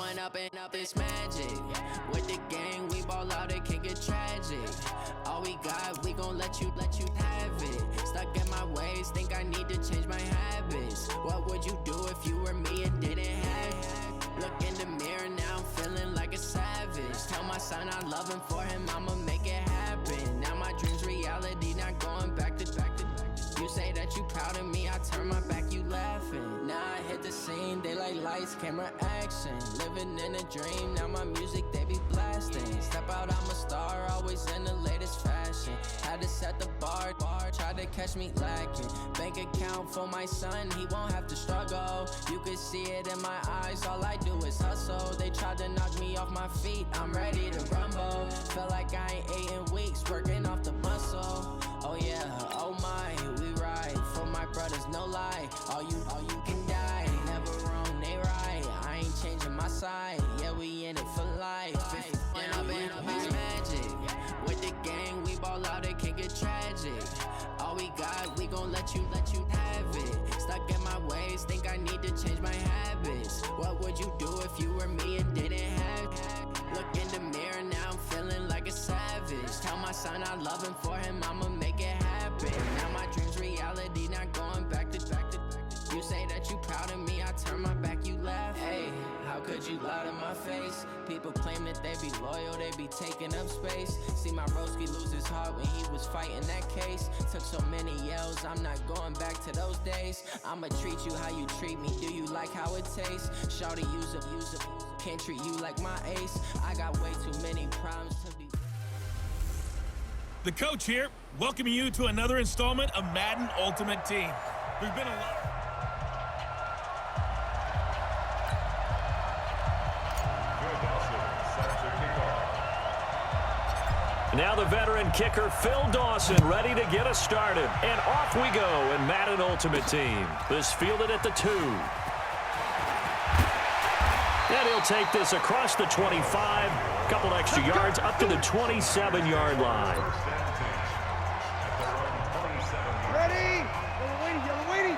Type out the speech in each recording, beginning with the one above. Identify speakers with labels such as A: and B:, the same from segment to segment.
A: Growing up this magic. With the gang, we ball out, it can get tragic. All we got, we gon' let you have it. Stuck in my ways, think I need to change my habits. What would you do if you were me and didn't have it? Look in the mirror, now I'm feeling like a savage. Tell my son I love him, for him I'ma make it happen. Now my dream's reality, not going back to. You say that you proud of me, I turn my back, you laughing. Now I hit the scene, they like lights, camera, action. Living in a dream, now my music, they be blasting. Step out, I'm a star, always in the latest fashion. Had to set the bar, try to catch me lacking. Bank account for my son, he won't have to struggle. You can see it in my eyes, all I do is hustle. They tried to knock me off my feet, I'm ready to rumble. Feel like I ain't ate in weeks, working off the muscle. Oh yeah, oh my, we ride for my brothers, no lie. All you can die, never wrong, they right. I ain't changing my side, yeah, we in it for life. When up it's magic. With the gang, we ball out, it can get tragic. All we got, we gon' let you have it. Stuck in my ways, think I need to change my habits. What would you do if you were me and didn't have it? Look in the mirror, now I'm feeling like a savage. Tell my son I love him, for him I'ma make it happen. Now my dream's reality, not going back to. You say that you proud of me, I turn my back, you laugh. Hey, how could you lie to my face? People claim that they be loyal, they be taking up space. See my broski lose his heart when he was fighting that case. Took so many yells, I'm not going back to those days. I'ma treat you how you treat me, do you like how it tastes? Shawty, use up, can't treat you like my ace. I got way too many problems to be.
B: The coach here, welcoming you to another installment of Madden Ultimate Team. There's been a lot.
C: Now the veteran kicker, Phil Dawson, ready to get us started. And off we go in Madden Ultimate Team. This fielded at the 2. And he'll take this across the 25. Couple extra yards up to the 27-yard line.
D: Ready? Yellow waiting.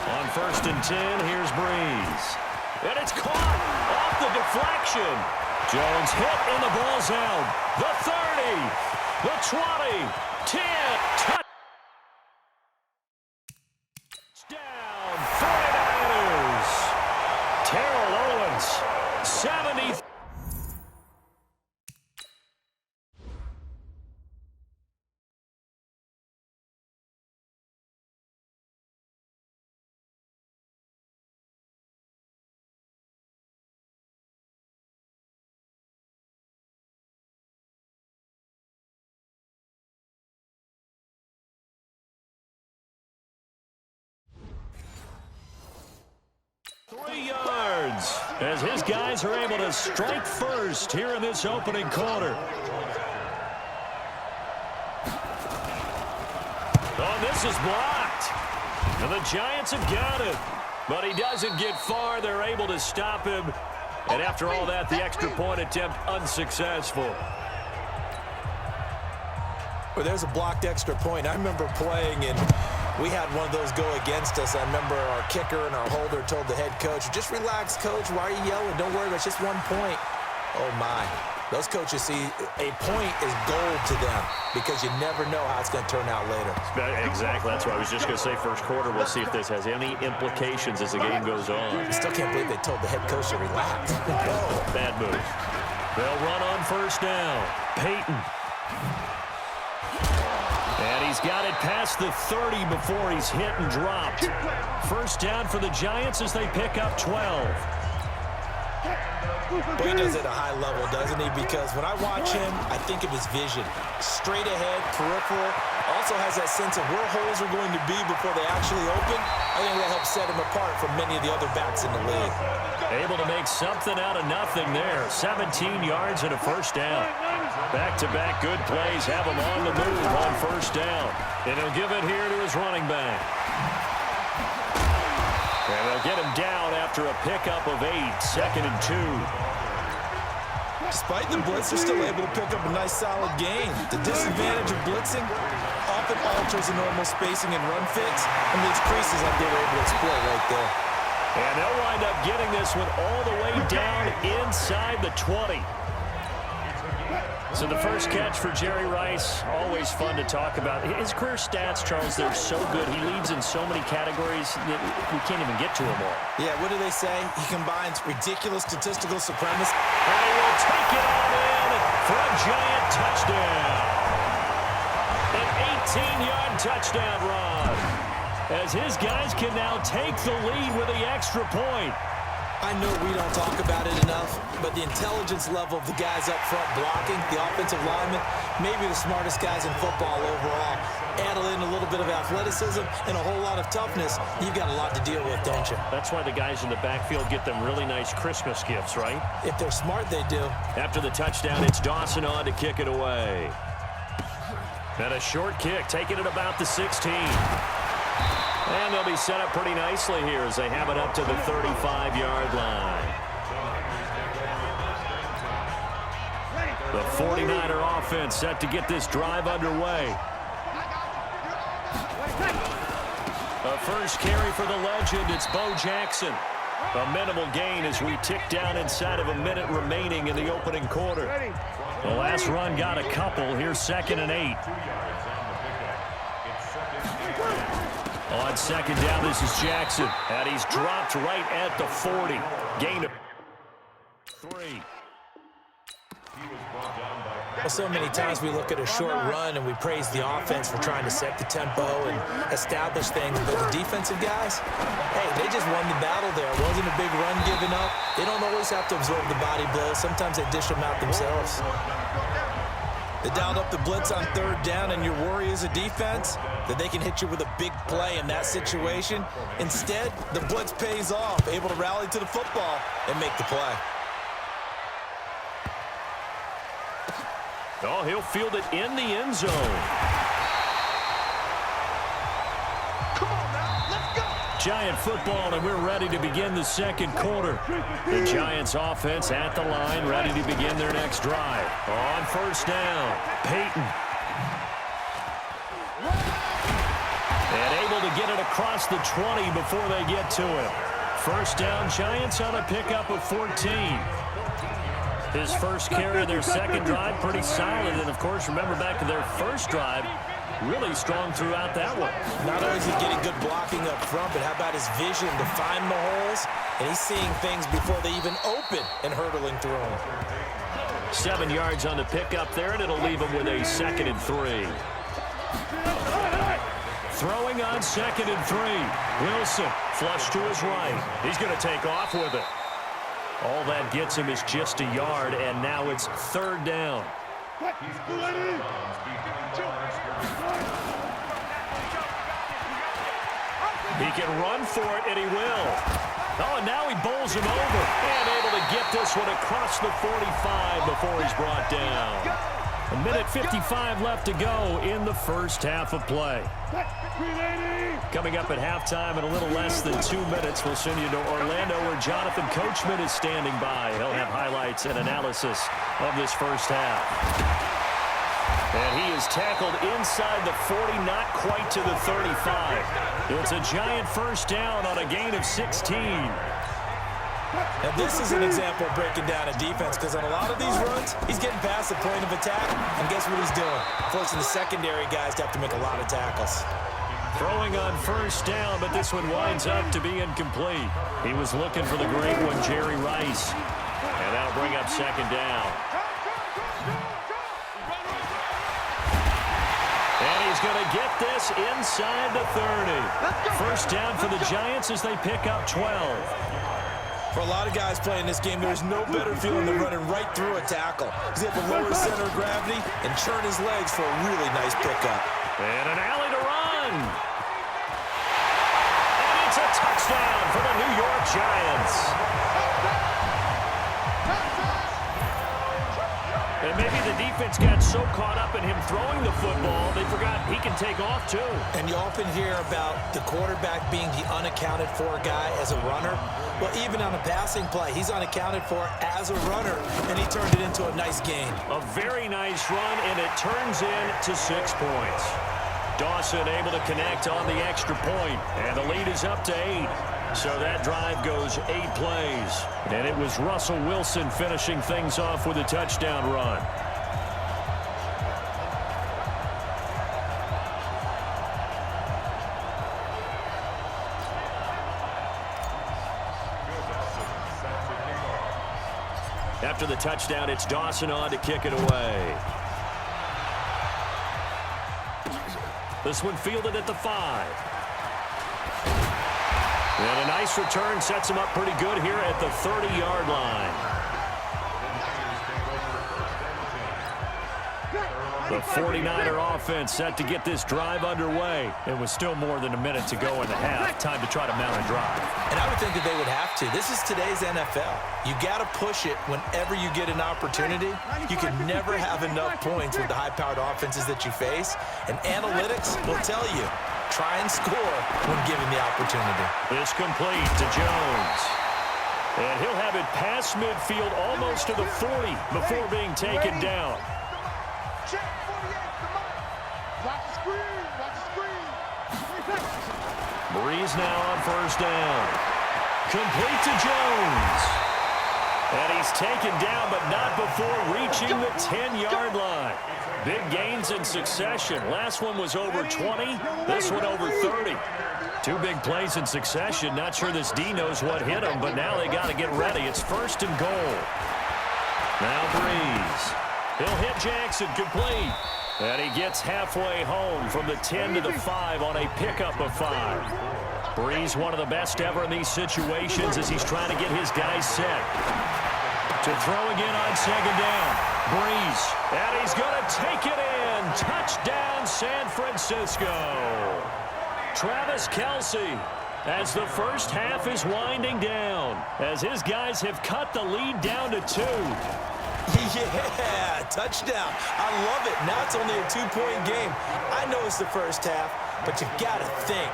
C: On 1st and 10, here's Breeze. And it's caught off the deflection. Jones hit and the ball's out. The 30, the 20, 10, touchdown, 49ers. Terrell Owens, 70. Yards as his guys are able to strike first here in this opening quarter. Oh, this is blocked. And the Giants have got it. But he doesn't get far. They're able to stop him. And after all that, the extra point attempt unsuccessful.
E: Well, there's a blocked extra point. I remember playing, and we had one of those go against us. I remember our kicker and our holder told the head coach, just relax, coach. Why are you yelling? Don't worry, it's just 1 point. Oh, my. Those coaches see a point is gold to them because you never know how it's going to turn out later.
C: Exactly. That's what I was just going to say. First quarter, we'll see if this has any implications as the game goes on.
E: I still can't believe they told the head coach to relax.
C: Bad move. They'll run on 1st down. Peyton. And he's got it past the 30 before he's hit and dropped. 1st down for the Giants as they pick up 12.
E: Well, he does it at a high level, doesn't he? Because when I watch him, I think of his vision. Straight ahead, peripheral. Also has that sense of where holes are going to be before they actually open. I think that helps set him apart from many of the other backs in the league.
C: Able to make something out of nothing there. 17 yards and a 1st down. Back-to-back good plays have him on the move on 1st down. And he'll give it here to his running back. And they'll get him down after a pickup of 8, 2nd and 2.
E: Despite the blitz, they're still able to pick up a nice solid gain. The disadvantage of blitzing, often alters the normal spacing and run fits and leaves creases like they were able to exploit right there.
C: And they'll wind up getting this one all the way down inside the 20. So the first catch for Jerry Rice, always fun to talk about. His career stats, Charles, they're so good. He leads in so many categories that we can't even get to them all.
E: Yeah, what do they say? He combines ridiculous statistical supremacy.
C: And he will take it on in for a giant touchdown. An 18-yard touchdown run. As his guys can now take the lead with the extra point.
E: I know we don't talk about it enough, but the intelligence level of the guys up front blocking, the offensive linemen, maybe the smartest guys in football overall. Add in a little bit of athleticism and a whole lot of toughness, you've got a lot to deal with, don't you?
C: That's why the guys in the backfield get them really nice Christmas gifts, right?
E: If they're smart, they do.
C: After the touchdown, it's Dawson on to kick it away. And a short kick, taking it about the 16. And they'll be set up pretty nicely here as they have it up to the 35-yard line. The 49er offense set to get this drive underway. A first carry for the legend, it's Bo Jackson. A minimal gain as we tick down inside of a minute remaining in the opening quarter. The last run got a couple. Here's 2nd and 8. On second down, this is Jackson. And he's dropped right at the 40. Gain of 3.
E: Well, so many times we look at a short run and we praise the offense for trying to set the tempo and establish things. But the defensive guys, hey, they just won the battle there. It wasn't a big run given up. They don't always have to absorb the body blows. Sometimes they dish them out themselves. They dialed up the blitz on 3rd down, and your worry as a defense that they can hit you with a big play in that situation. Instead, the blitz pays off, able to rally to the football and make the play.
C: Oh, he'll field it in the end zone.
D: Come on now, let's go.
C: Giant football, and we're ready to begin the second quarter. The Giants offense at the line, ready to begin their next drive. On first down, Peyton. And able to get it across the 20 before they get to him. First down, Giants on a pickup of 14. His first carry of their second drive, pretty solid. And, of course, remember back to their first drive, really strong throughout that one.
E: Not only is he getting good blocking up front, but how about his vision to find the holes? And he's seeing things before they even open and hurdling through them.
C: 7 yards on the pickup there, and it'll leave him with a 2nd and 3. Throwing on 2nd and 3. Wilson, flush to his right. He's going to take off with it. All that gets him is just a yard, and now it's 3rd down. He can run for it, and he will. Oh, and now he bowls him over. And able to get this one across the 45 before he's brought down. A minute 55 left to go in the first half of play. Coming up at halftime in a little less than 2 minutes, we'll send you to Orlando where Jonathan Coachman is standing by. He'll have highlights and analysis of this first half. And he is tackled inside the 40, not quite to the 35. It's a giant first down on a gain of 16.
E: Now, this is an example of breaking down a defense, because on a lot of these runs, he's getting past the point of attack, and guess what he's doing? Forcing the secondary guys to have to make a lot of tackles.
C: Throwing on first down, but this one winds up to be incomplete. He was looking for the great one, Jerry Rice. And that'll bring up 2nd down. And he's going to get this inside the 30. First down for the Giants as they pick up 12.
E: For a lot of guys playing this game, there's no better feeling than running right through a tackle. He's able to lower his center of gravity and churn his legs for a really nice pickup.
C: And an alley to run. And it's a touchdown for the New York Giants. And maybe the defense got so caught up in him throwing the football, they forgot he can take off too.
E: And you often hear about the quarterback being the unaccounted for guy as a runner. Well, even on a passing play, he's unaccounted for as a runner, and he turned it into a nice gain.
C: A very nice run, and it turns into 6 points. Dawson able to connect on the extra point, and the lead is up to 8. So that drive goes 8 plays. And it was Russell Wilson finishing things off with a touchdown run. After the touchdown, it's Dawson on to kick it away. This one fielded at the 5. And a nice return sets him up pretty good here at the 30-yard line. The 49er offense set to get this drive underway. It was still more than a minute to go in the half. Time to try to mount a drive.
E: And I would think that they would have to. This is today's NFL. You got to push it whenever you get an opportunity. You can never have enough points with the high-powered offenses that you face. And analytics will tell you, try and score when given the opportunity.
C: It's complete to Jones. And he'll have it past midfield almost to the 40 before being taken down.
D: Check 48, come on. Watch the screen, watch the screen.
C: Breeze now on first down. Complete to Jones. And he's taken down, but not before reaching the 10-yard line. Big gains in succession. Last one was over 20. This one over 30. 2 big plays in succession. Not sure this D knows what hit him, but now they got to get ready. It's first and goal. Now Breeze. He'll hit Jackson, complete. And he gets halfway home from the 10 to the 5 on a pickup of 5. Breeze, one of the best ever in these situations as he's trying to get his guys set. To throw again on second down. Breeze, and he's going to take it in. Touchdown, San Francisco. Travis Kelce, as the first half is winding down, as his guys have cut the lead down to 2.
E: Yeah, touchdown. I love it. Now it's only a 2-point game. I know it's the first half, but you got to think.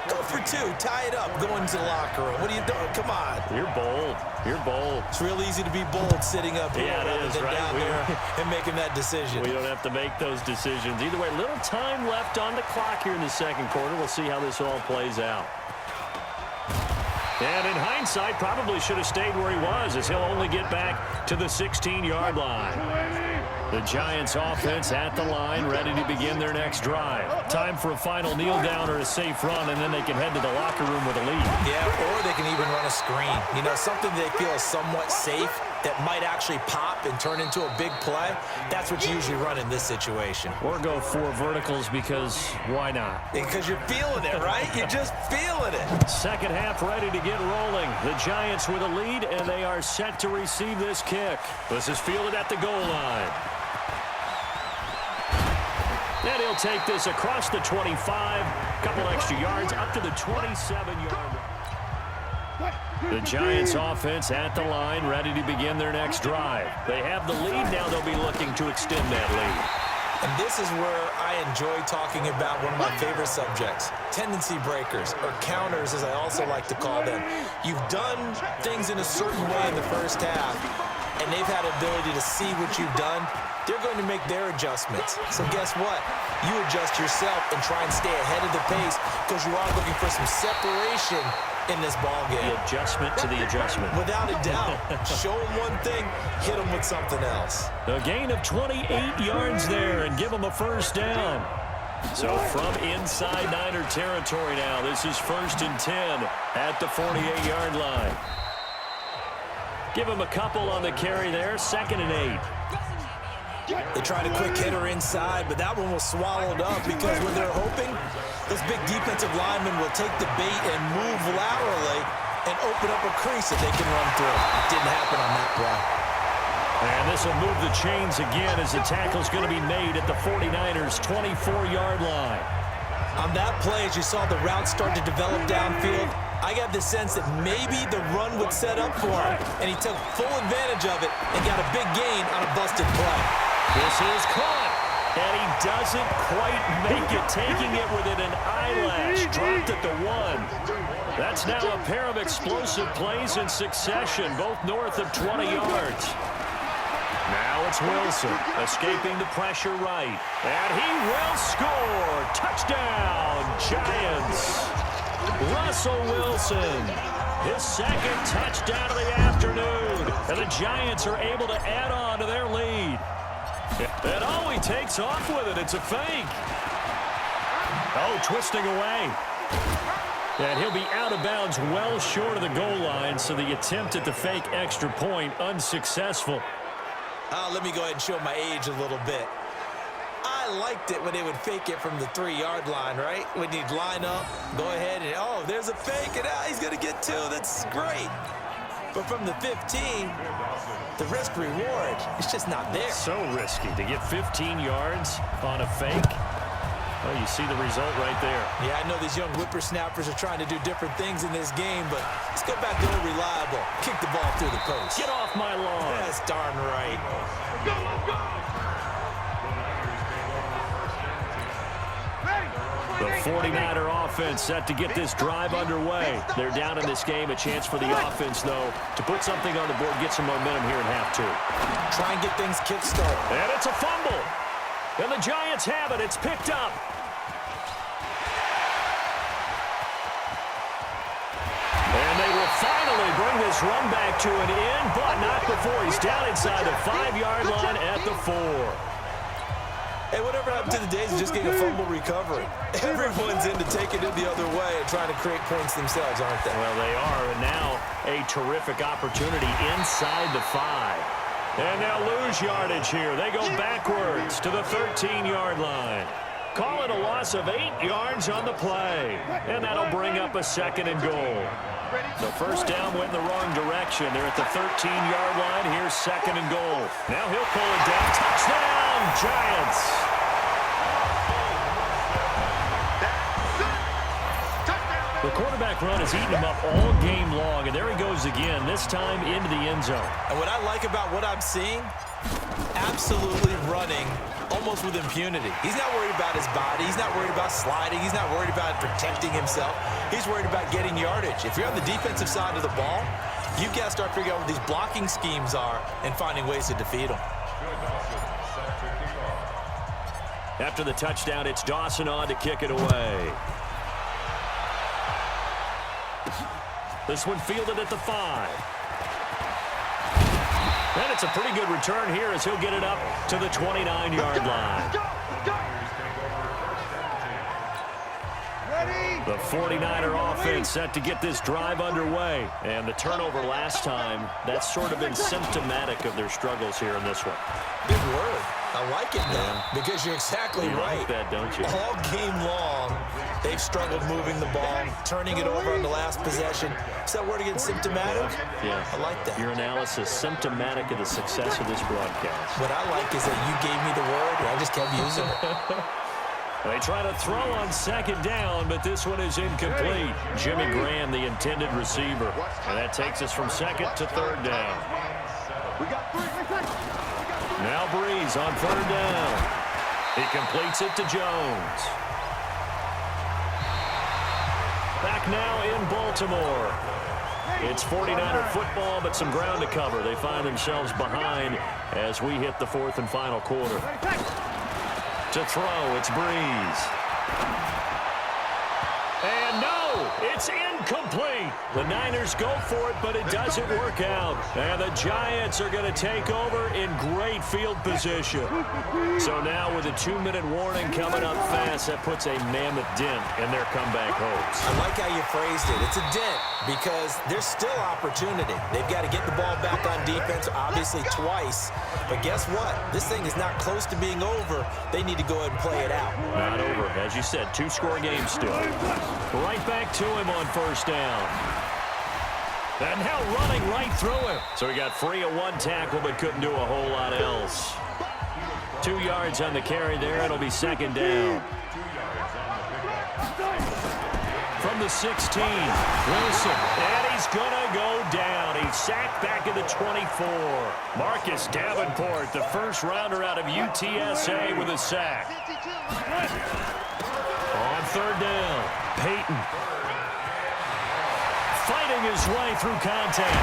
E: Go for 2. Tie it up. Go into the locker room. What are you doing? Come on.
C: You're bold. You're bold.
E: It's real easy to be bold sitting up here rather than
C: right?
E: down there and making that decision.
C: We don't have to make those decisions. Either way, little time left on the clock here in the second quarter. We'll see how this all plays out. And in hindsight, probably should have stayed where he was, as he'll only get back to the 16-yard line. The Giants offense at the line, ready to begin their next drive. Time for a final kneel down or a safe run, and then they can head to the locker room with a lead.
E: Yeah, or they can even run a screen. You know, something they feel is somewhat safe that might actually pop and turn into a big play. That's what you usually run in this situation.
C: Or go 4 verticals, because why not?
E: Because you're feeling it, right? You're just feeling it.
C: Second half ready to get rolling. The Giants with a lead, and they are set to receive this kick. This is fielded at the goal line. And he'll take this across the 25. Couple extra yards up to the 27-yard line. The Giants offense at the line, ready to begin their next drive. They have the lead. Now they'll be looking to extend that lead.
E: And this is where I enjoy talking about one of my favorite subjects, tendency breakers, or counters as I also like to call them. You've done things in a certain way in the first half, and they've had ability to see what you've done. They're going to make their adjustments. So guess what? You adjust yourself and try and stay ahead of the pace because you are looking for some separation in this ball game.
C: The adjustment to the adjustment.
E: Without a doubt. Show them one thing, hit them with something else.
C: A gain of 28 yards there and give them a first down. So from inside Niner territory now, this is first and 10 at the 48-yard line. Give them a couple on the carry there, second and 8.
E: They tried a quick hitter inside, but that one was swallowed up because when they're hoping, those big defensive linemen will take the bait and move laterally and open up a crease that they can run through. It didn't happen on that play.
C: And this will move the chains again as the tackle's going to be made at the 49ers' 24-yard line.
E: On that play, as you saw the route start to develop downfield, I got the sense that maybe the run would set up for him, and he took full advantage of it and got a big gain on a busted play.
C: This is caught, and he doesn't quite make it, taking it within an eyelash, dropped at the 1. That's now a pair of explosive plays in succession, both north of 20 yards. Now it's Wilson, escaping the pressure right. And he will score. Touchdown, Giants. Russell Wilson, his second touchdown of the afternoon. And the Giants are able to add on to their lead. And oh, he takes off with it. It's a fake. Oh, twisting away. And he'll be out of bounds well short of the goal line, so the attempt at the fake extra point unsuccessful.
E: Let me go ahead and show my age a little bit. I liked it when they would fake it from the 3-yard line, right? When you'd line up, go ahead and, oh, there's a fake, and he's going to get 2. That's great. But from the 15, the risk-reward, it's just not there.
C: So risky to get 15 yards on a fake. Oh, you see the result right there.
E: Yeah, I know these young whippersnappers are trying to do different things in this game, but let's go back to old reliable. Kick the ball through the post.
C: Get off my lawn.
E: That's darn right.
C: The 49er offense set to get this drive underway. They're down in this game. A chance for the offense, though, to put something on the board, get some momentum here in half 2.
E: Try and get things kick-started.
C: And it's a fumble. And the Giants have it. It's picked up. And they will finally bring this run back to an end, but not before he's down inside the 5-yard line at the 4.
E: Hey, whatever happened to the days of just getting a fumble recovery? Everyone's into taking it the other way and trying to create points themselves, aren't they?
C: Well, they are, and now a terrific opportunity inside the 5. And they'll lose yardage here. They go backwards to the 13-yard line. Call it a loss of 8 yards on the play. And that'll bring up a 2nd and goal. The first down went in the wrong direction. They're at the 13-yard line. Here's 2nd and goal. Now he'll pull it down. Touchdown, Giants. The quarterback run has eaten him up all game long, and there he goes again, this time into the end zone.
E: And what I like about what I'm seeing, absolutely running almost with impunity. He's not worried about his body. He's not worried about sliding. He's not worried about protecting himself. He's worried about getting yardage. If you're on the defensive side of the ball, you've got to start figuring out what these blocking schemes are and finding ways to defeat them.
C: After the touchdown, it's Dawson on to kick it away. This one fielded at the 5. And it's a pretty good return here as he'll get it up to the 29-yard line. The 49er offense set to get this drive underway. And the turnover last time, that's sort of been symptomatic of their struggles here in this one.
E: Big word. I like it now because you're exactly right.
C: Like that, don't you?
E: All game long, they've struggled moving the ball, turning it over on the last possession. Is that word again, symptomatic?
C: Yeah.
E: I like that.
C: Your analysis, symptomatic of the success of this broadcast.
E: What I like is that you gave me the word, and I just kept using it.
C: They try to throw on 2nd down, but this one is incomplete. Jimmy Graham, the intended receiver. And that takes us from 2nd to 3rd down. Now Breeze on 3rd down. He completes it to Jones. Back now in Baltimore. It's 49er football, but some ground to cover. They find themselves behind as we hit the 4th and final quarter. To throw, it's Breeze. And no, it's incomplete. The Niners go for it, but it doesn't work out. And the Giants are going to take over in great field position. So now with a 2-minute warning coming up fast, that puts a mammoth dent in their comeback hopes.
E: I like how you phrased it. It's a dent because there's still opportunity. They've got to get the ball back on defense, obviously twice. But guess what? This thing is not close to being over. They need to go ahead and play it out.
C: Not over. As you said, 2-score game still. Right back to him on 1st down. And now running right through him. So he got free of 1 tackle, but couldn't do a whole lot else. 2 yards on the carry there. It'll be 2nd down. From the 16, Wilson. And he's going to go down. He's sacked back at the 24. Marcus Davenport, the first rounder out of UTSA with a sack. On 3rd down, Peyton. Fighting his way through contact.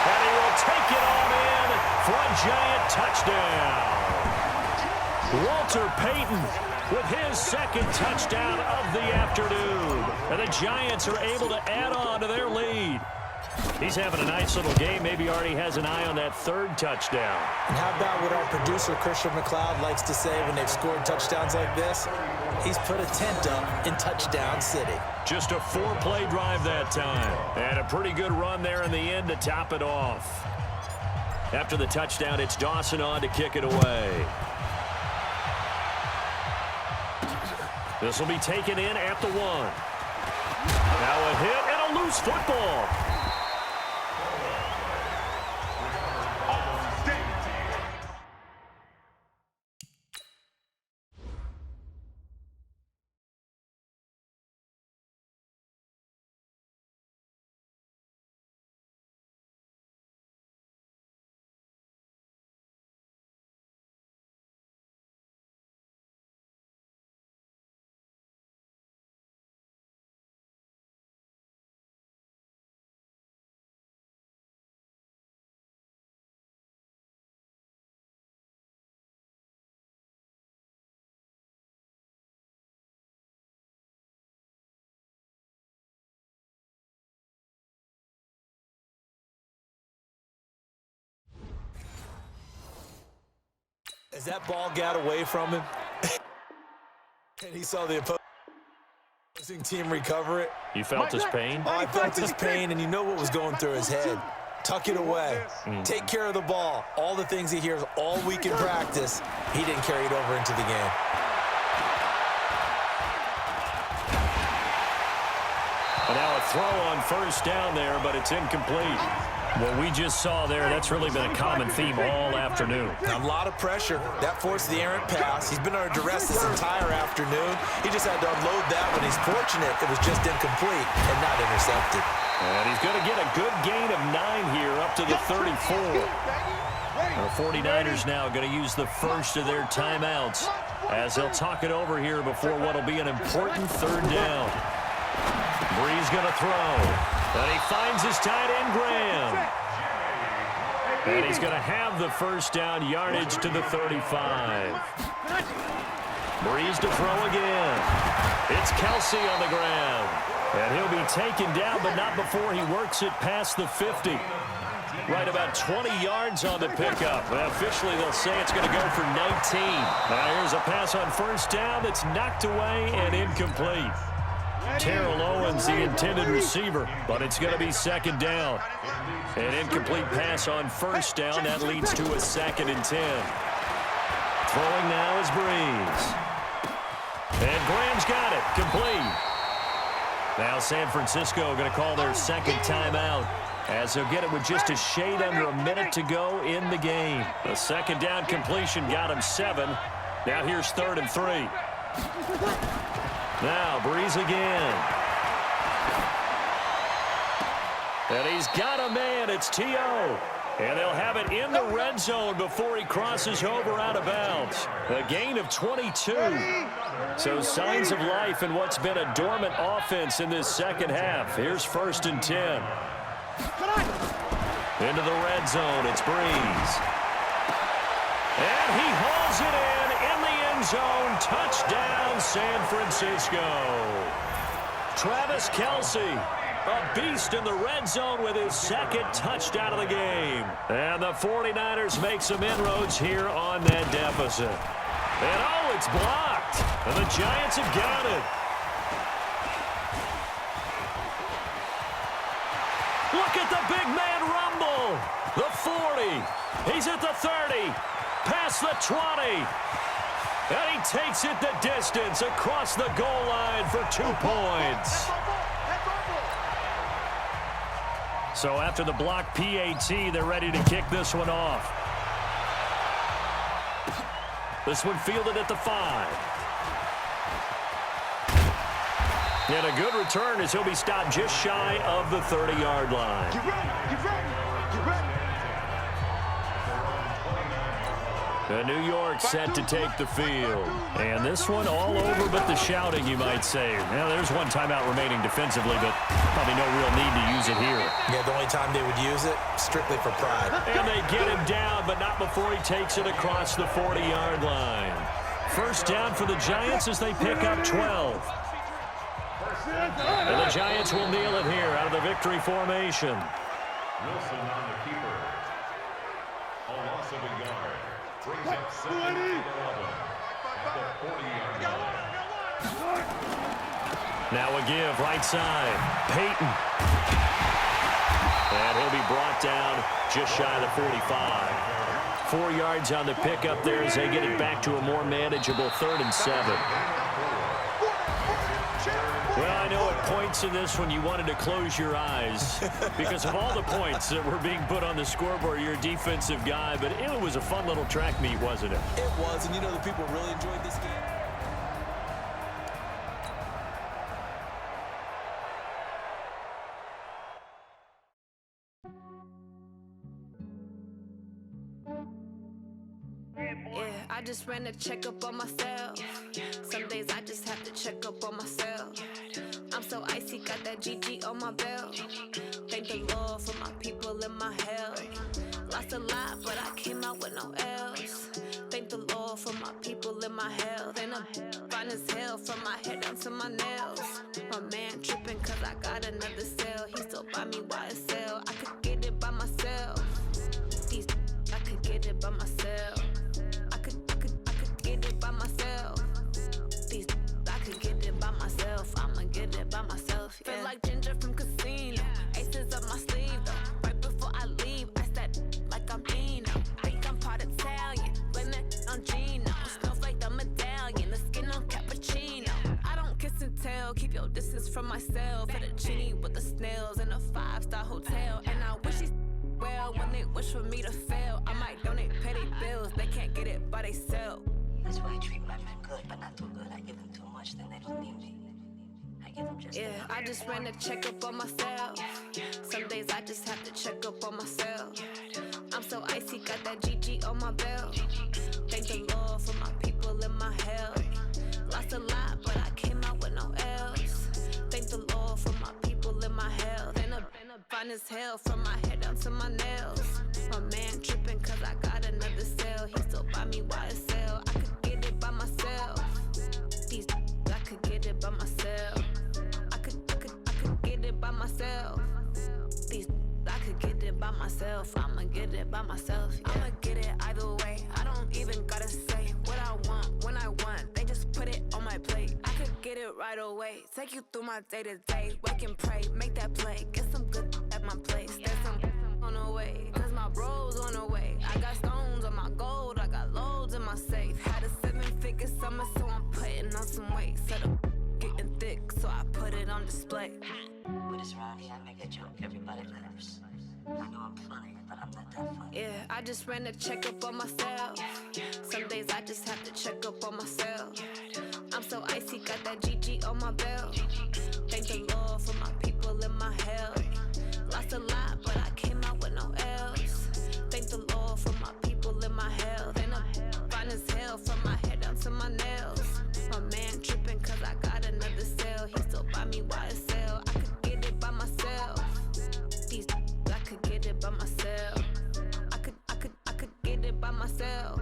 C: And he will take it on in for a giant touchdown. Walter Payton with his second touchdown of the afternoon. And the Giants are able to add on to their lead. He's having a nice little game. Maybe already has an eye on that third touchdown.
E: And how about what our producer, Christian McLeod, likes to say when they've scored touchdowns like this? He's put a tent up in Touchdown City.
C: Just a 4-play drive that time. And a pretty good run there in the end to top it off. After the touchdown, it's Dawson on to kick it away. This will be taken in at the 1. Now a hit and a loose football.
E: As that ball got away from him, and he saw the opposing team recover it.
C: You felt his pain?
E: Oh, I felt his pain, and you know what was going through his head. Tuck it away. Take care of the ball. All the things he hears all week in practice, he didn't carry it over into the game.
C: And now a throw on first down there, but it's incomplete. What we just saw there, that's really been a common theme all afternoon.
E: A lot of pressure. That forced the errant pass. He's been under duress this entire afternoon. He just had to unload that one. He's fortunate it was just incomplete and not intercepted.
C: And he's going to get a good gain of 9 here up to the 34. The 49ers now going to use the first of their timeouts as they'll talk it over here before what will be an important third down. Brees going to throw. And he finds his tight end, Graham. And he's going to have the first down, yardage to the 35. Brees to throw again. It's Kelsey on the ground. And he'll be taken down, but not before he works it past the 50. Right about 20 yards on the pickup. Well, officially, they'll say it's going to go for 19. Now here's a pass on first down that's knocked away and incomplete. Terrell Owens, the intended receiver, but it's going to be second down. An incomplete pass on first down. That leads to a 2nd and 10. Throwing now is Brees. And Graham's got it. Complete. Now San Francisco going to call their second timeout as they'll get it with just a shade under a minute to go in the game. The second down completion got him 7. Now here's 3rd and 3. Now Brees again. And he's got a man. It's T.O. And they'll have it in the red zone before he crosses over out of bounds. A gain of 22. So signs of life in what's been a dormant offense in this second half. Here's 1st and 10. Into the red zone. It's Brees. And he hauls it in the end zone. Touchdown, San Francisco. Travis Kelce, a beast in the red zone with his 2nd touchdown of the game. And the 49ers make some inroads here on that deficit. And oh, it's blocked. And the Giants have got it. Look at the big man rumble. The 40. He's at the 30. Past the 20. And he takes it the distance across the goal line for 2 points. So after the block PAT, they're ready to kick this one off. This one fielded at the 5. And a good return as he'll be stopped just shy of the 30-yard line.
D: Get ready, get ready, get ready.
C: New York set to take the field. And this one all over but the shouting, you might say. Now, there's one timeout remaining defensively, but probably no real need to use it here.
E: Yeah, the only time they would use it, strictly for pride.
C: And they get him down, but not before he takes it across the 40-yard line. First down for the Giants as they pick up 12. And the Giants will kneel it here out of the victory formation.
F: Wilson on the keeper. A loss of a yard. Brings up second and 11 at the 40-yard line.
C: Now a give right side. Peyton. And he'll be brought down just shy of the 45. 4 yards on the pickup there as they get it back to a more manageable 3rd and 7. Well, I know at points in this when you wanted to close your eyes because of all the points that were being put on the scoreboard. You're a defensive guy, but it was a fun little track meet, wasn't it?
E: It was, and you know the people really enjoyed this game.
G: Yeah, I just ran a checkup on myself. Some days I just have to check up on myself. I'm so icy, got that GG on my belt. Thank the Lord for my people and my health. Lost a lot, but I came out with no else. Thank the Lord for my people and my health. And I'm fine as hell from my head down to my nails. My man tripping cause I got another cell. He still buy me YSL. I could get it by myself. These I could get it by myself. I could get it by myself. These I could get it by myself. I'ma get it by myself. Yeah. Feel like Ginger from Casino. Aces up my sleeve though. Right before I leave, I said like I'm Dino. Think I'm part Italian. Blame that on Gino. Snowflake the medallion. The skin on cappuccino. I don't kiss and tell. Keep your distance from myself. Fettuccine with the snails in a 5-star hotel. And I wish he's well when they wish for me to fail. I might donate petty bills. They can't get it by themselves.
H: That's why I treat women good, but not too good. I give them too much, then they don't need me. I give them just enough.
G: I just ran a checkup on myself. Some days I just have to check up on myself. I'm so icy, got that GG on my belt. Thank the Lord for my people and my health. Lost a lot, but I came out with no else. Thank the Lord for my people and my health. And I'm fine as hell from my head down to my nails. My man tripping cause I got another cell. He still buy me YSL. I could get it by myself. These I could get it by myself. I could get it by myself. These I could get it by myself. I'ma get it by myself. Yeah. I'ma get it either way. I don't even gotta say what I want when I want. They just put it on my plate. I could get it right away. Take you through my day to day. Wake and pray, make that play. Get some good at my place. There's some on the way, cause my bro's on the way. I got stones on my gold. I got loads in my safe. Had a 7-figure summer, so I'm putting on some weight. Set up getting thick, so I put it on display.
H: When it's around here, I make a joke, everybody laughs. I know I'm funny, but I'm not that funny.
G: Yeah, I just ran a checkup on myself. Some days I just have to check up on myself. I'm so icy, got that GG on my belt. Thank the Lord for my people and my health. Lost a lot, but I came out with no else. Thank the Lord for my people and my health. And I'm fine as hell from my head down to my nails. My man tripping cause I got another cell. He still buy me YSL. I could get it by myself. These I could get it by myself. I could get it by myself.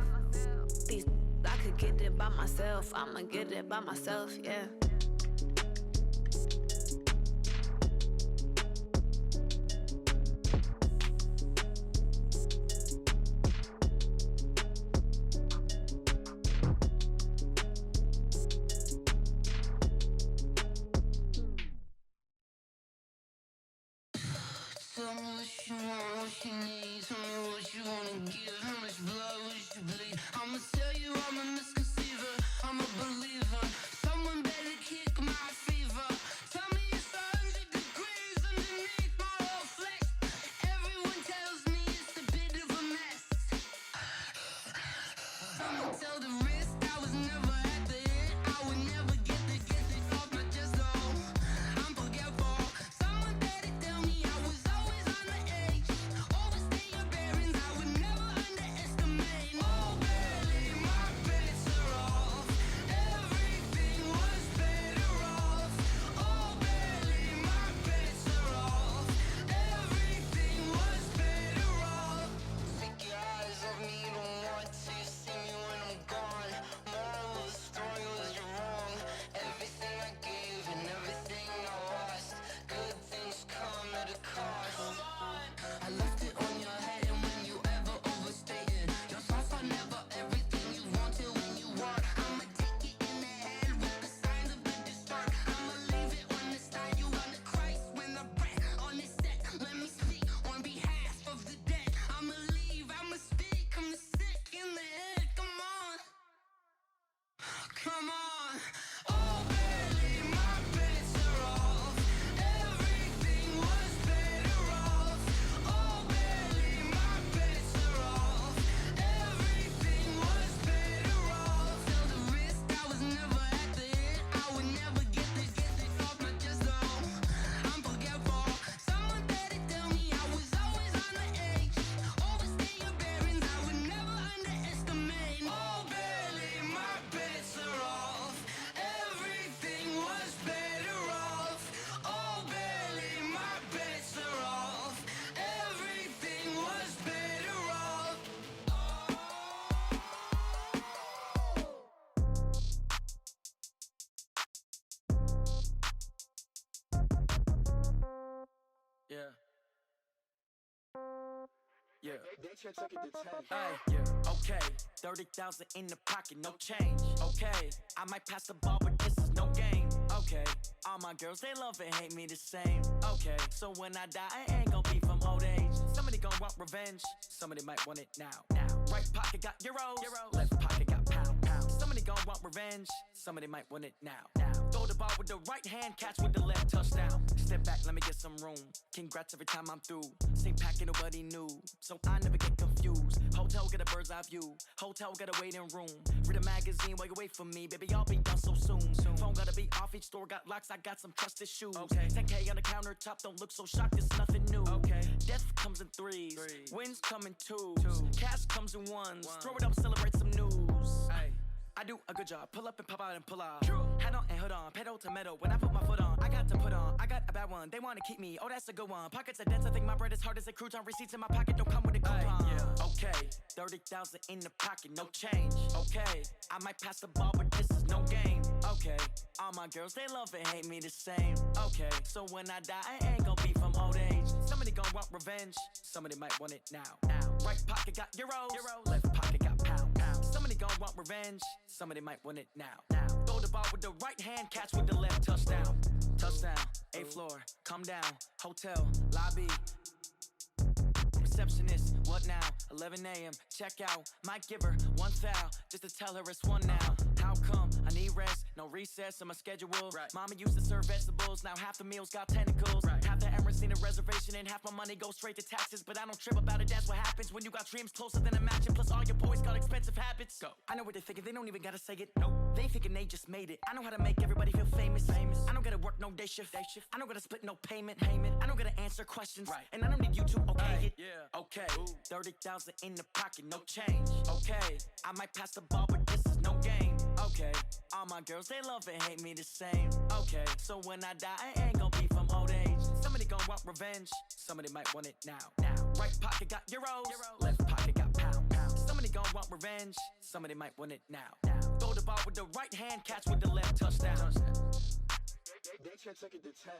G: These I could get it by myself. I'ma get it by myself, yeah.
I: Tell me what you want, what you need. Tell me what you wanna give. How much blood would you bleed? I'ma tell you I'm a misconceiver. I'm a believer. Someone better kick my fever. Tell me it's 100 degrees underneath my whole flesh. Everyone tells me it's a bit of a mess. Someone tell the risk I was never at the end. I would never get the off my chest though. I'm forgetful. Someone better tell me I was always on the edge. Overstay your bearings, I would never underestimate. Oh, barely, my bets are off. Everything
J: Okay, 30,000 in the pocket, no change. Okay, I might pass the ball, but this is no game. Okay, all my girls, they love and hate me the same. Okay, so when I die, I ain't gon' be from old age. Somebody gon' want revenge, somebody might want it now. Right pocket got euros, left pocket got pound. Somebody gon' want revenge, somebody might want it now. Throw the ball with the right hand, catch with the left, touchdown. Step back, let me get some room. Congrats every time I'm through. Same packet, nobody knew, so I never get confused. Hotel get a bird's eye view, hotel got a waiting room. Read a magazine while you wait for me, baby, I'll be done so soon. Phone gotta be off, each store got locks, I got some trusted shoes. 10K on the countertop, don't look so shocked, it's nothing new. Death comes in threes, wins come in twos. Cash comes in ones, throw it up, celebrate some news. I do a good job, pull up and pop out and pull out. Head on and hood on, pedal to metal. When I put my foot on, I got to put on. I got a bad one, they wanna keep me, oh that's a good one. Pockets are dense, I think my bread is hard as a crouton. Receipts in my pocket don't come with a coupon. Okay, 30,000 in the pocket, no change. Okay, I might pass the ball, but this is no game. Okay, all my girls, they love and hate me the same. Okay, so when I die, I ain't gon' be from old age. Somebody gon' want revenge, somebody might want it now. Right pocket got euros, left pocket got pound. Somebody gon' want revenge, somebody might want it now. Throw the ball with the right hand, catch with the left, touchdown. Touchdown, 8th floor, come down, hotel, lobby. Receptionist, what now? 11 a.m., check out. Might give her one foul, just to tell her it's one now. How come? I need rest, no recess in my schedule. Mama used to serve vegetables, now half the meals got tentacles. Half the Emirates need a reservation and half my money goes straight to taxes. But I don't trip about it, that's what happens when you got dreams closer than a match. Plus all your boys got expensive habits. Go. I know what they're thinking, they don't even gotta say it. Nope. They thinking they just made it. I know how to make everybody feel famous. I don't gotta work no day shift. I don't gotta split no payment. I don't gotta answer questions. And I don't need you to okay it. Okay, 30,000 in the pocket, no change. Okay, I might pass the ball, but this is no game. Okay, all my girls, they love and hate me the same. Okay, so when I die, I ain't gon' be from old age. Somebody gon' want revenge, somebody might want it now. Right pocket got euros, left pocket got pound. Somebody gon' want revenge, somebody might want it now. Throw the ball with the right hand, catch with the left, touchdown.
D: They can't take it to 10.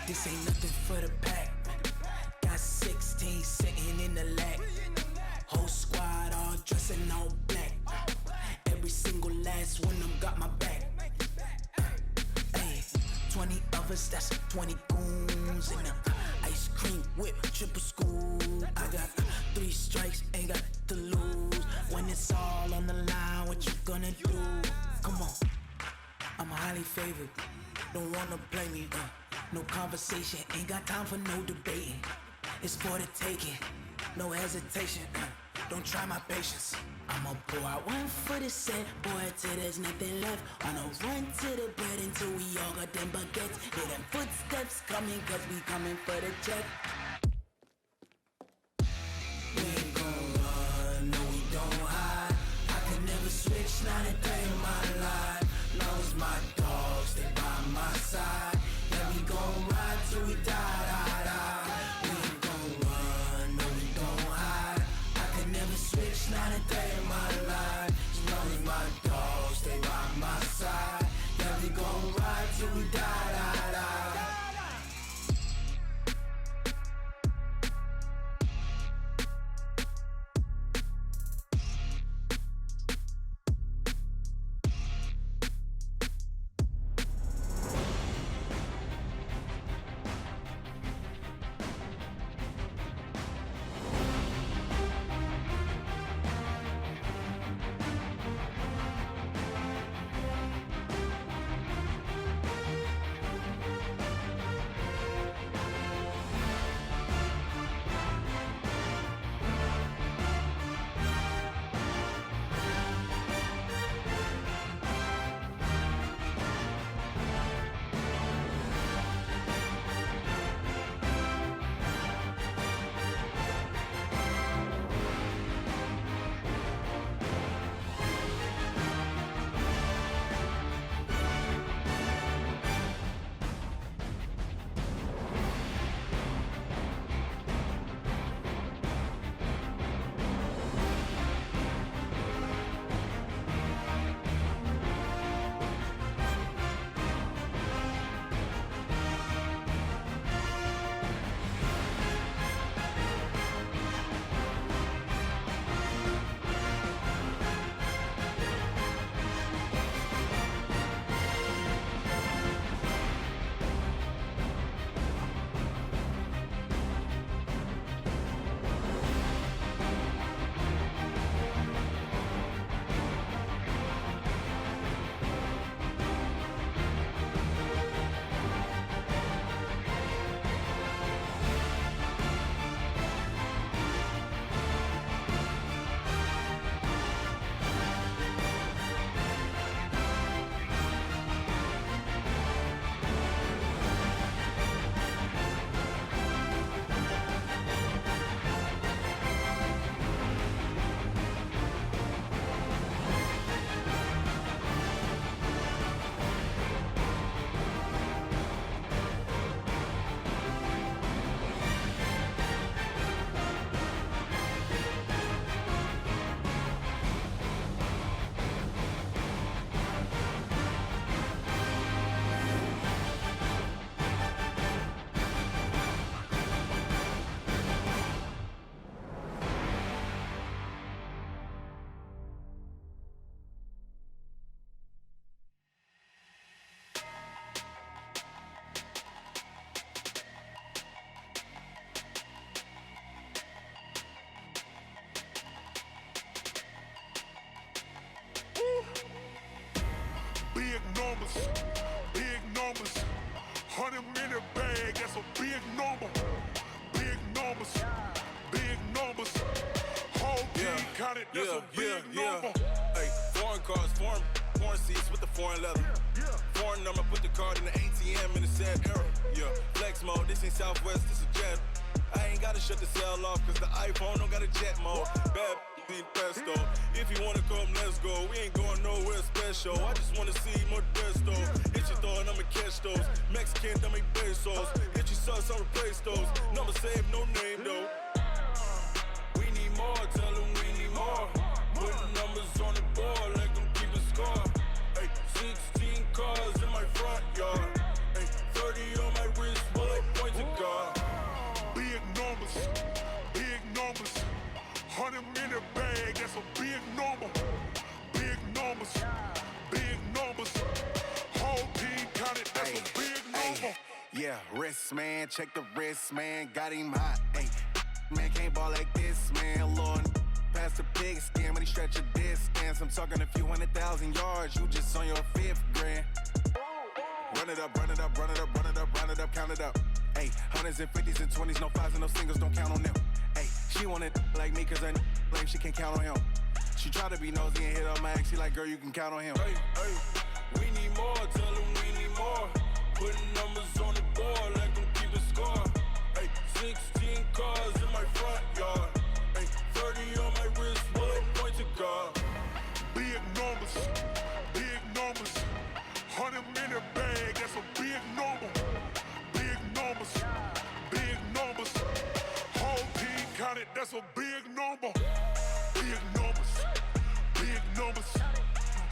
K: This ain't nothing for the pack. Got 16 sitting in the lag. Whole squad all dressing all black. Every single last one of them got my back. Hey, 20 of us, that's 20 goons in the ice cream whip, triple school. I got 3 strikes, ain't got to lose. When it's all on the line, what you gonna do? Come on, I'm highly favored. Don't wanna blame me, no conversation, ain't got time for no debating. It's for the taking, no hesitation, don't try my patience. I'ma pour out one for the set, boy, till there's nothing left. On a run to the bed until we all got them baguettes. Hear them footsteps coming, cause we coming for the check. We ain't gon' run, no we don't hide. I can never switch, not a day in my life. Long as my dogs, they by my side. Yeah, we gon' ride till we die. We ain't gon' run, no we don't hide. I can never switch, not a day in my life. As long as my dogs, they by my side. Yeah, we gon' ride till we die.
D: big numbers, big numbers. 100-minute bag, that's a big number. Big numbers, big numbers. Whole team counted, that's a big number.
L: Hey, foreign cars, foreign seats with the foreign leather. Foreign number, put the card in the ATM in the sad era. Yeah, flex mode, this ain't Southwest, this a jet. I ain't gotta shut the cell off, cause the iPhone don't got a jet mode. Bad need pesto. If you wanna come, let's go. We ain't going nowhere special. I just wanna see more Desto. Hit your throw and I'ma catch those. Mexican, dummy pesos. Hit your sauce, I'll replace those. Number save, no name though. We need more, tell them we need more. Putting numbers on the board, like them keep a score. Hey, 16 cars in my front yard. Hey, 30 on my wrist, bullet point to God.
D: Big numbers, big numbers. 100-minute bag, that's a big number. Big numbers, big numbers. Whole team counted, that's a big number.
L: Yeah, wrist man, check the wrist man, got him hot. Hey, man can't ball like this, man. Lord, past the pig skin when he stretch a distance. I'm talking a few 100,000 yards, you just on your 5th grand. Run it up, run it up, run it up, run it up, run it up, count it up. Hey, 100s and 50s and 20s, no 5s and no singles, don't count on them. Hey, she wanted like me cause her lame, she can't count on him. She tried to be nosy and hit up my ex, she like, girl, you can count on him.
D: Hey, hey,
L: we need more, tell them we need more. Putting numbers on the board, like them keep a score. Hey, 16 cars in my front yard. Hey, 30 on my wrist, bullet point to God.
D: big numbers, big numbers. 100-minute bag, that's a big number. Big numbers, big numbers. Whole team counted, that's a big number. Big numbers, big numbers.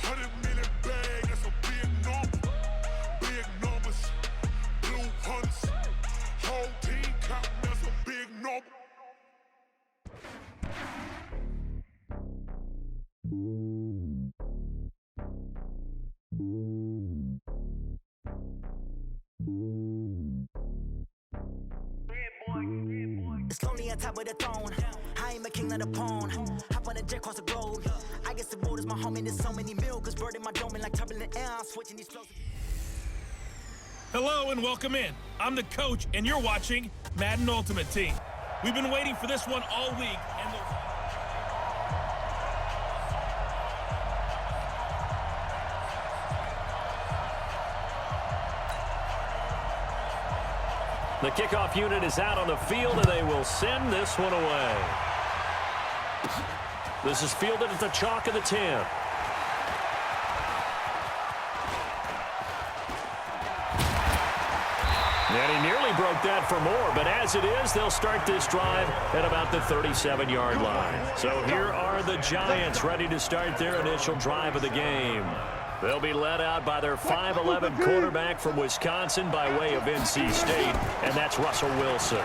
D: 100-minute bag, that's a big number. Big numbers, blue hunts. Whole team counting, that's a big number.
K: It's lonely on top of the throne. I ain't a king of the pawn. Hop on a jet across the globe. I guess the road is my home and there's so many milk. Bird in my dome and like turbulent air. I'm switching these flows.
B: Hello and welcome in. I'm the coach, and you're watching Madden Ultimate Team. We've been waiting for this one all week, and
C: the kickoff unit is out on the field, and they will send this one away. This is fielded at the chalk of the 10. And he nearly broke that for more, but as it is, they'll start this drive at about the 37-yard line. So here are the Giants ready to start their initial drive of the game. They'll be led out by their 5'11" quarterback from Wisconsin by way of NC State, and that's Russell Wilson.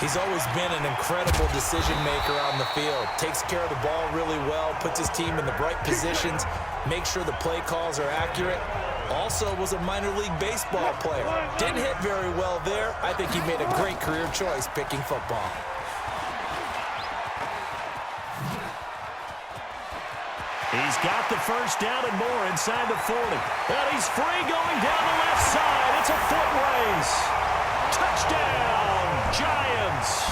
E: He's always been an incredible decision maker on the field. Takes care of the ball really well, puts his team in the right positions, makes sure the play calls are accurate. Also was a minor league baseball player. Didn't hit very well there. I think he made a great career choice picking football.
C: He's got the first down and more inside the 40. And he's free going down the left side. It's a foot race. Touchdown, Giants.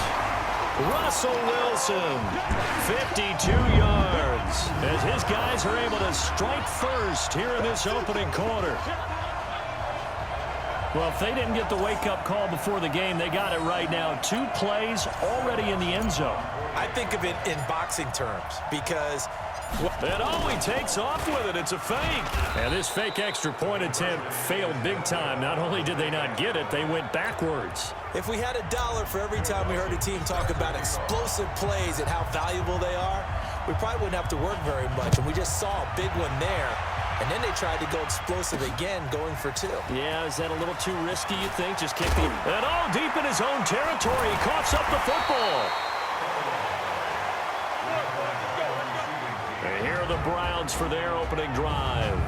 C: Russell Wilson, 52 yards, as his guys are able to strike first here in this opening quarter. Well, if they didn't get the wake-up call before the game, they got it right now. 2 plays already in the end zone.
E: I think of it in boxing terms because...
C: And he takes off with it. It's a fake. And this fake extra point attempt failed big time. Not only did they not get it, they went backwards.
E: If we had $1 for every time we heard a team talk about explosive plays and how valuable they are, we probably wouldn't have to work very much. And we just saw a big one there. And then they tried to go explosive again, going for 2.
C: Yeah, is that a little too risky, you think? Just kick the... And deep in his own territory. He coughs up the football. And here are the Browns for their opening drive.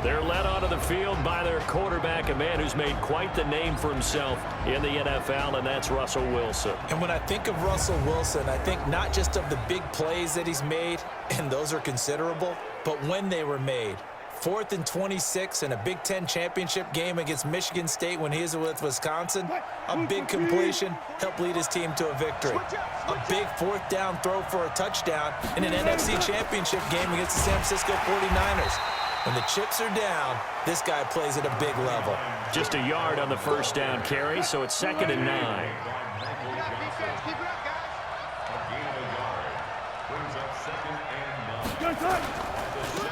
C: They're led onto the field by their quarterback, a man who's made quite the name for himself in the NFL, and that's Russell Wilson.
E: And when I think of Russell Wilson, I think not just of the big plays that he's made, and those are considerable, but when they were made. 4th and 26 in a Big Ten championship game against Michigan State when he was with Wisconsin. A big completion helped lead his team to a victory. A big 4th down throw for a touchdown in an NFC championship game against the San Francisco 49ers. When the chips are down, this guy plays at a big level.
C: Just a yard on the first down carry, so it's 2nd and 9.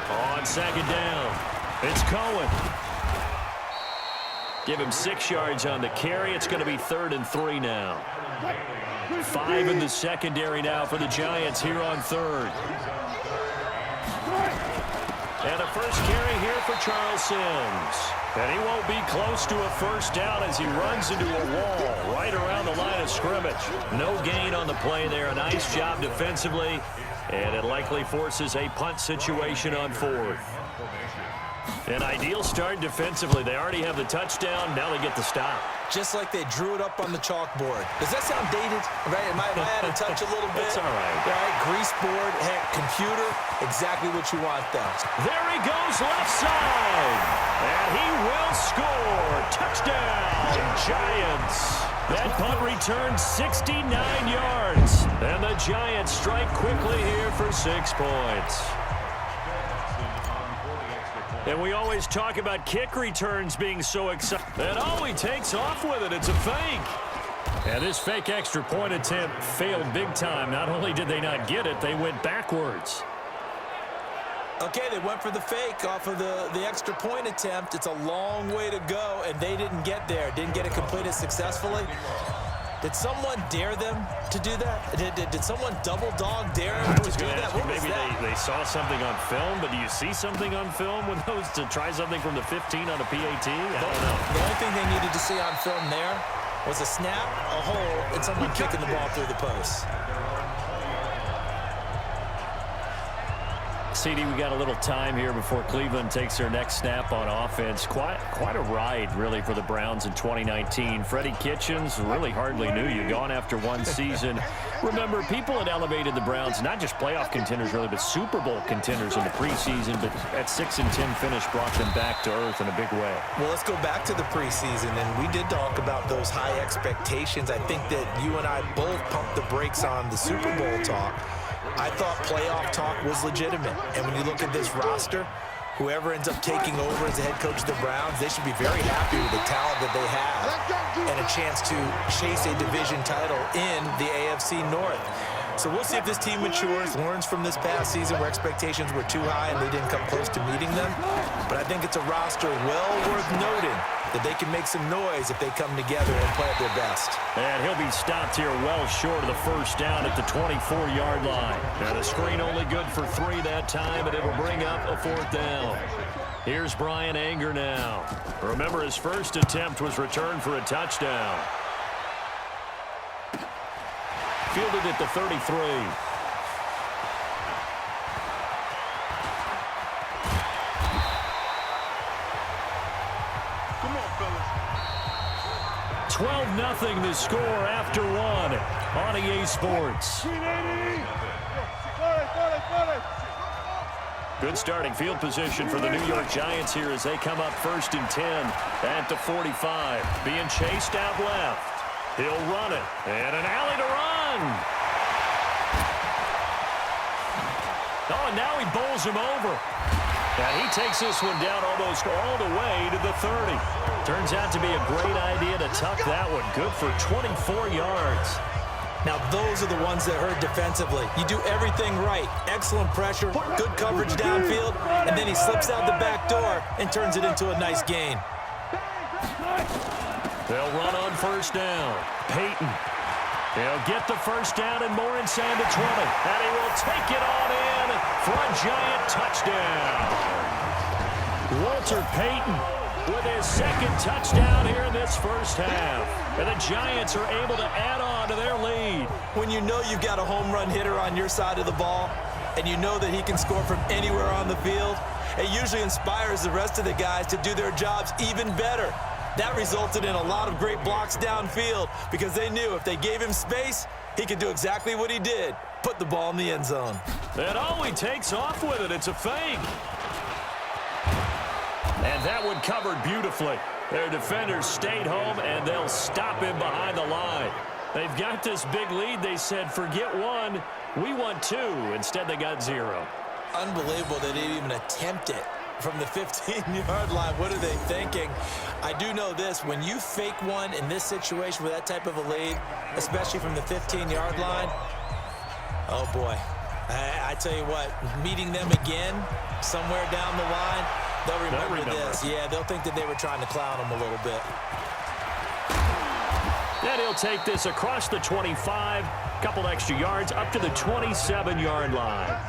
C: On 2nd down, it's Cohen. Give him 6 yards on the carry. It's going to be 3rd and 3 now. 5 in the secondary now for the Giants here on 3rd. And a first carry here for Charles Sims. And he won't be close to a first down as he runs into a wall right around the line of scrimmage. No gain on the play there. A nice job defensively. And it likely forces a punt situation on 4th. An ideal start defensively. They already have the touchdown. Now they get the stop.
E: Just like they drew it up on the chalkboard. Does that sound dated? Right? Am I out of touch a little bit?
C: It's all right.
E: Right? Grease board, heck, computer, exactly what you want, though.
C: There he goes left side. And he will score. Touchdown, Giants. That punt returned 69 yards. And the Giants strike quickly here for 6 points. And we always talk about kick returns being so exciting. And oh, he takes off with it. It's a fake. And this fake extra point attempt failed big time. Not only did they not get it, they went backwards.
E: Okay, they went for the fake off of the extra point attempt. It's a long way to go, and they didn't get there. Didn't get it completed successfully. Did someone dare them to do that? Did someone double dog dare them to do that? What was
C: maybe
E: that?
C: they saw something on film, but do you see something on film with those to try something from the 15 on a PAT? I don't know.
E: The only thing they needed to see on film there was a snap, a hole, and someone kicking the ball through the post.
C: CD, we got a little time here before Cleveland takes their next snap on offense. Quite a ride, really, for the Browns in 2019. Freddie Kitchens really hardly knew you. Gone after 1 season. Remember, people had elevated the Browns, not just playoff contenders, really, but Super Bowl contenders in the preseason. But that 6-10 finish brought them back to earth in a big way.
E: Well, let's go back to the preseason, and we did talk about those high expectations. I think that you and I both pumped the brakes on the Super Bowl talk. I thought playoff talk was legitimate. And when you look at this roster, whoever ends up taking over as the head coach of the Browns, they should be very happy with the talent that they have and a chance to chase a division title in the AFC North. So we'll see if this team matures, learns from this past season where expectations were too high and they didn't come close to meeting them. But I think it's a roster well worth noting that they can make some noise if they come together and play at their best.
C: And he'll be stopped here well short of the first down at the 24-yard line. And a screen only good for 3 that time, and it'll bring up a 4th down. Here's Brian Anger now. Remember, his first attempt was returned for a touchdown. Fielded at the 33.
D: Come on, fellas.
C: 12-0 the score after 1 on EA Sports. Good starting field position for the New York Giants here as they come up 1st and 10 at the 45. Being chased out left. He'll run it. And an alley to run. Oh, and now he bowls him over. And he takes this one down almost all the way to the 30. Turns out to be a great idea to tuck that one. Good for 24 yards.
E: Now, those are the ones that hurt defensively. You do everything right. Excellent pressure, good coverage downfield, and then he slips out the back door and turns it into a nice gain.
C: They'll run on 1st down. Peyton. He'll get the 1st down and more inside the 20. And he will take it on in for a Giant touchdown. Walter Payton with his 2nd touchdown here in this first half. And the Giants are able to add on to their lead.
E: When you know you've got a home run hitter on your side of the ball, and you know that he can score from anywhere on the field, it usually inspires the rest of the guys to do their jobs even better. That resulted in a lot of great blocks downfield because they knew if they gave him space, he could do exactly what he did, put the ball in the end zone.
C: And oh, he takes off with it. It's a fake. And that one covered beautifully. Their defenders stayed home, and they'll stop him behind the line. They've got this big lead. They said, forget one, we want two. Instead, they got 0.
E: Unbelievable they didn't even attempt it from the 15-yard line. What are they thinking? I do know this. When you fake one in this situation with that type of a lead, especially from the 15-yard line, oh, boy. I tell you what, meeting them again somewhere down the line, they'll remember this. Yeah, they'll think that they were trying to clown them a little bit.
C: Then he'll take this across the 25, couple extra yards, up to the 27-yard line.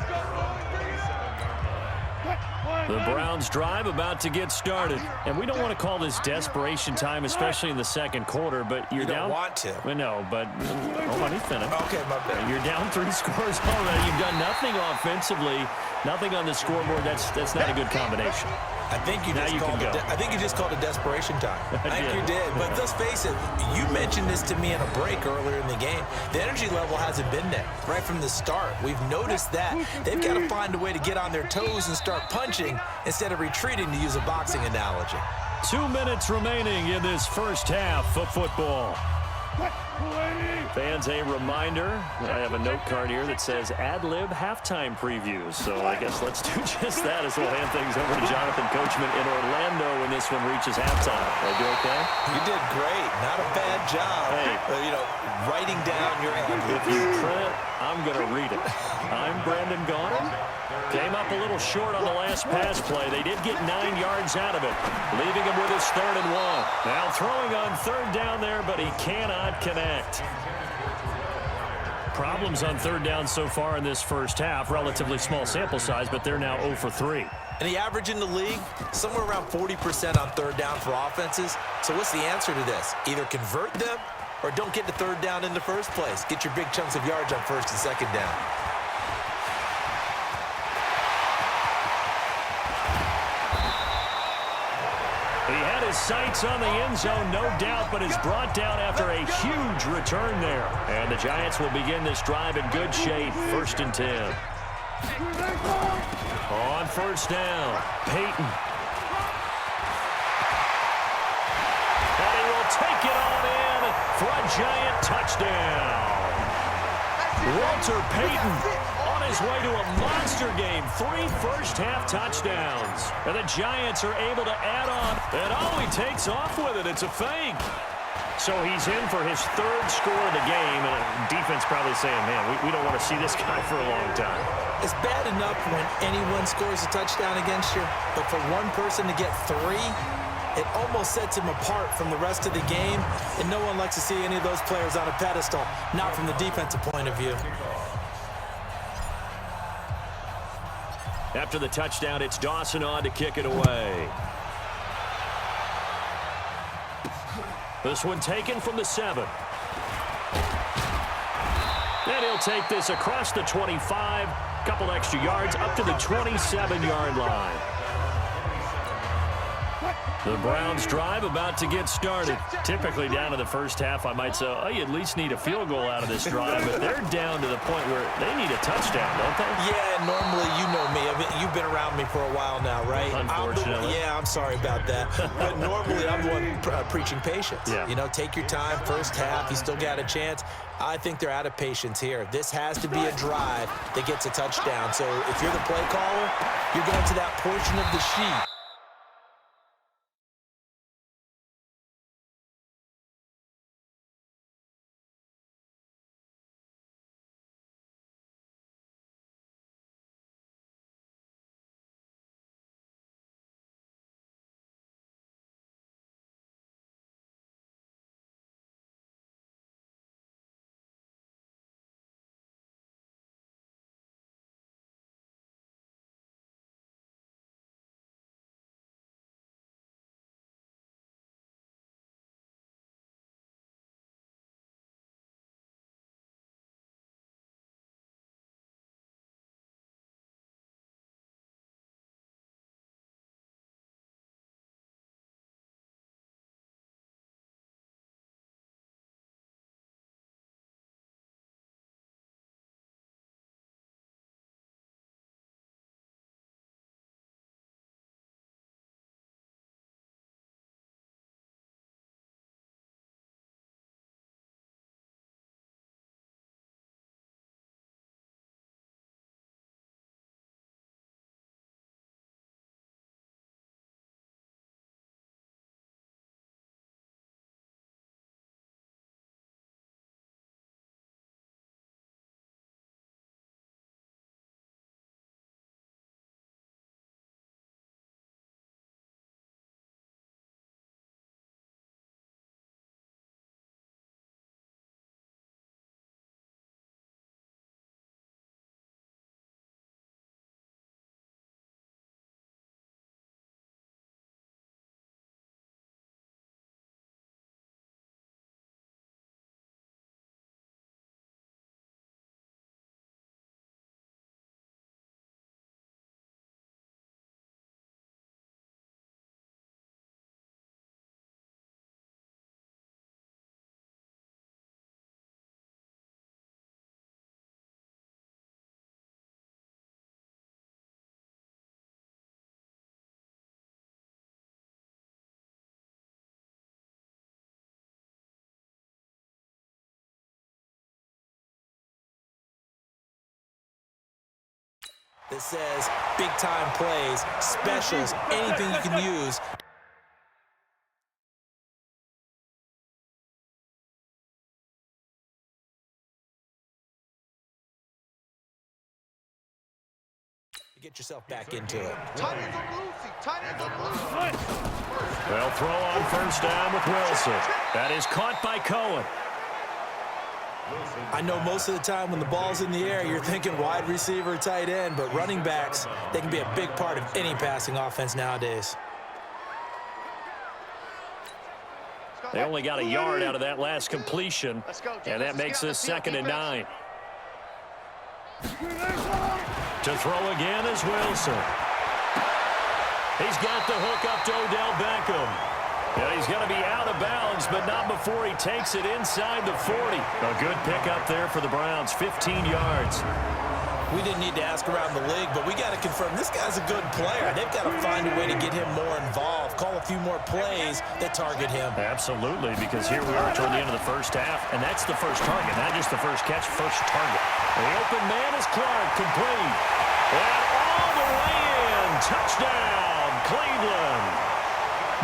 C: The Browns drive about to get started. And we don't want to call this desperation time, especially in the second quarter, but you're down.
E: You don't want to.
C: Well, no, but let me finish.
E: Okay, my bad.
C: You're down 3 scores already. You've done nothing offensively, nothing on the scoreboard. That's not a good combination.
E: I think you just called it desperation time. I think you did. But let's face it, you mentioned this to me in a break earlier in the game. The energy level hasn't been there right from the start. We've noticed that. They've got to find a way to get on their toes and start punching instead of retreating, to use a boxing analogy.
C: 2 minutes remaining in this first half of football. Fans, a reminder, I have a note card here that says ad-lib halftime previews. So I guess let's do just that as we'll hand things over to Jonathan Coachman in Orlando when this one reaches halftime. Did I do okay?
E: You did great. Not a bad job.
C: Hey.
E: Writing down your ad-lib.
C: If you print, I'm going to read it. I'm Brandon Gaudin. Came up a little short on the last pass play. They did get 9 yards out of it, leaving him with his 3rd and 1. Now throwing on 3rd down there, but he cannot connect. Problems on 3rd down so far in this first half. Relatively small sample size, but they're now 0 for 3.
E: And the average in the league, somewhere around 40% on 3rd down for offenses. So what's the answer to this? Either convert them or don't get to 3rd down in the first place. Get your big chunks of yards on 1st and 2nd down.
C: He had his sights on the end zone, no doubt, but is brought down after a huge return there. And the Giants will begin this drive in good shape, 1st and 10. On 1st down, Peyton. And he will take it on in for a Giant touchdown. Walter Payton on his way to a monster game. 3 first-half touchdowns. And the Giants are able to add on. And he takes off with it. It's a fake. So he's in for his 3rd score of the game. And the defense probably saying, man, we don't want to see this guy for a long time.
E: It's bad enough when anyone scores a touchdown against you. But for one person to get 3, it almost sets him apart from the rest of the game, and no one likes to see any of those players on a pedestal, not from the defensive point of view.
C: After the touchdown, it's Dawson on to kick it away. This one taken from the 7. And he'll take this across the 25, couple extra yards, up to the 27-yard line. The Browns drive about to get started. Typically down to the first half, I might say, oh, you at least need a field goal out of this drive, but they're down to the point where they need a touchdown, don't they?
E: Yeah, normally, you know me. You've been around me for a while now, right?
C: Unfortunately.
E: I'm sorry about that. But normally, I'm the one preaching patience.
C: Yeah.
E: Take your time, first half, you still got a chance. I think they're out of patience here. This has to be a drive that gets a touchdown. So if you're the play caller, you're going to that portion of the sheet that says big-time plays, specials, anything you can use. Get yourself back into it.
C: They'll throw on first down with Wilson. That is caught by Cohen.
E: I know most of the time when the ball's in the air, you're thinking wide receiver, tight end, but running backs, they can be a big part of any passing offense nowadays.
C: They only got a yard out of that last completion, and that makes this 2nd and 9. To throw again is Wilson. He's got the hook up to Odell Beckham. And he's going to be out of bounds, but not before he takes it inside the 40. A good pickup there for the Browns, 15 yards.
E: We didn't need to ask around the league, but we got to confirm this guy's a good player. They've got to find a way to get him more involved, call a few more plays that target him.
C: Absolutely, because here we are toward the end of the first half, and that's the first target, not just the first catch, first target. The open man is Clark, complete. And all the way in, touchdown, Cleveland.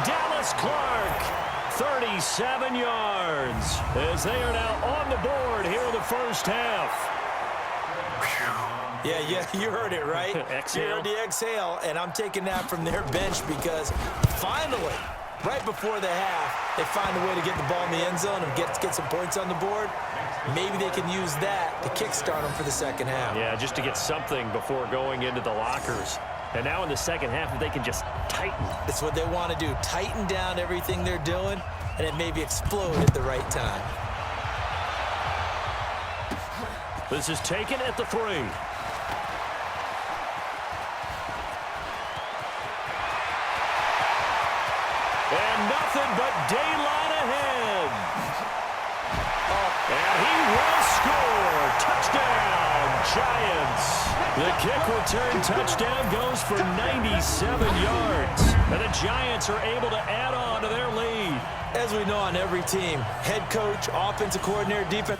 C: Dallas Clark, 37 yards, as they are now on the board here in the first half.
E: Yeah, you heard it, right?
C: Exhale.
E: You heard the exhale, and I'm taking that from their bench because finally, right before the half, they find a way to get the ball in the end zone and get some points on the board. Maybe they can use that to kickstart them for the second half.
C: Yeah, just to get something before going into the lockers. And now in the second half, if they can just tighten.
E: It's what they want to do, tighten down everything they're doing, and it maybe explode at the right time.
C: This is taken at the 3. And nothing but daylight ahead. And he will score. Touchdown, Giants. The kick return touchdown goes for 97 yards. And the Giants are able to add on to their lead.
E: As we know on every team, head coach, offensive coordinator, defense.